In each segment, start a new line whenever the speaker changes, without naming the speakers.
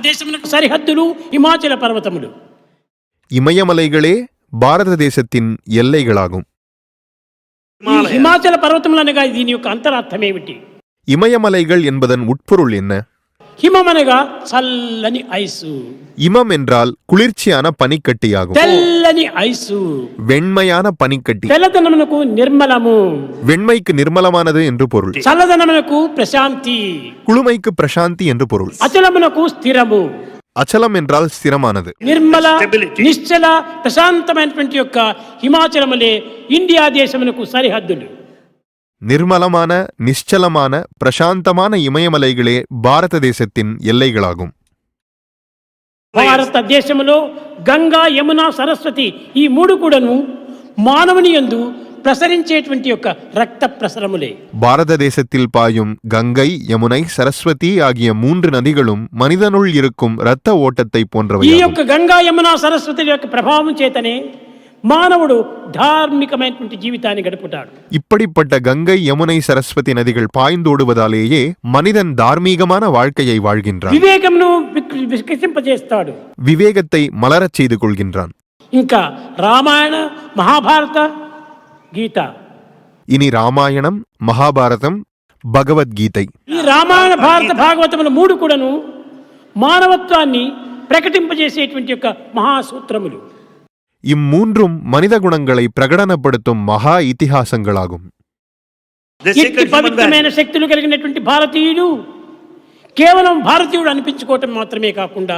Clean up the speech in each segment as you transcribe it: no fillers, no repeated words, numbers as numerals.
భారతదేశమునకు సరిహద్దులు హిమాచల పర్వతములు.
இமயமலைகளே பாரத தேசத்தின் எல்லைகளாகும்.
హిమాచల పర్వతములు అనగా దీని యొక్క అంతరార్థం ఏమిటి?
இமயமலைகள் என்பதன் உட்பொருள் என்ன?
హిమం అనగా చల్లని ఐసు,
இமம் என்றால் குளிர்ச்சியான பனிக்கட்டியாகும்.
తెల్లని ఐసు,
வெண்மையான பனிக்கட்டி.
తెల్లదనమునకు నిర్మలము,
வெண்மைக்கு நிர்மலமானது என்று பொருள்.
చల్లదనమునకు ప్రశాంతి,
குளுமைக்கு பிரசாந்தி என்று பொருள்.
అచలమునకు స్థిరము.
அச்சலம் என்றால் ஸ்திரமானது.
నిర్మల నిశ్చల ప్రశాంతమైనటువంటి యొక్క హిమాచలములే ఇండియా దేశమునకు సరిహద్దులు.
நிர்மலமான நிశ్చலமான பிரசாந்தமான இமயமலைகளே பாரத தேசத்தின் எல்லைகளாகும்.
భారతదేశంలో గంగా యమున సరస్వతి ఈ మూడు కూడాను మానవుని యందు ప్రసరించేటువంటి యొక్క రక్త ప్రసరములే.
பாரத தேசத்தில் பாயும் கங்கை, யமுனை, சரஸ்வதி ஆகிய 3 நதிகளும் மனிதனுள் இருக்கும் இரத்த ஓட்டத்தை போன்றவை.
ఈ యొక్క గంగా యమున సరస్వతి యొక్క ప్రభావం చేతనే మానవుడు ధార్మికమైనటువంటి జీవితాన్ని గడుపుతాడు.
இப்படிப்பட்ட கங்கை, யமுனை, சரஸ்வதி நதிகள் பாய்ந்தோடுவதாலேயே மனிதன் தார்மீகமான வாழ்க்கையை வாழ்கின்றான்.
వివేకమును వికసింపజేస్తాడు,
விவேகத்தை மலரச் செய்து கொள்கின்றான்.
ఇంకా రామాయణ మహాభారత గీత,
இனி ராமாயணம், மகாபாரதம், பகவத்கீதை.
ఈ రామాయణ భారత భాగవతముల మూడు కూడాను మానవత్వాన్ని ప్రకటింపజేసేటువంటి యొక్క మహాసూత్రములు.
இம்மூன்றும் மனித குணங்களை பிரகடனப்படுத்தும் மகா இதிகாசங்களாகும்.
ఇట్టి పవిత్రమైన శక్తులు కలిగినటువంటి భారతీయుడు కేవలం భారతీయుడు అనిపించుకోవటం మాత్రమే కాకుండా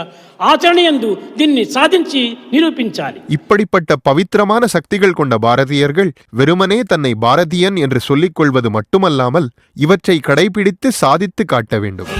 ఆచరణయందు దీన్ని సాధించి నిరూపించాలి.
இப்படிப்பட்ட பவித்திரமான சக்திகள் கொண்ட பாரதியர்கள் வெறுமனே தன்னை பாரதியன் என்று சொல்லிக் கொள்வது மட்டுமல்லாமல் இவற்றை கடைபிடித்து சாதித்து காட்ட வேண்டும்.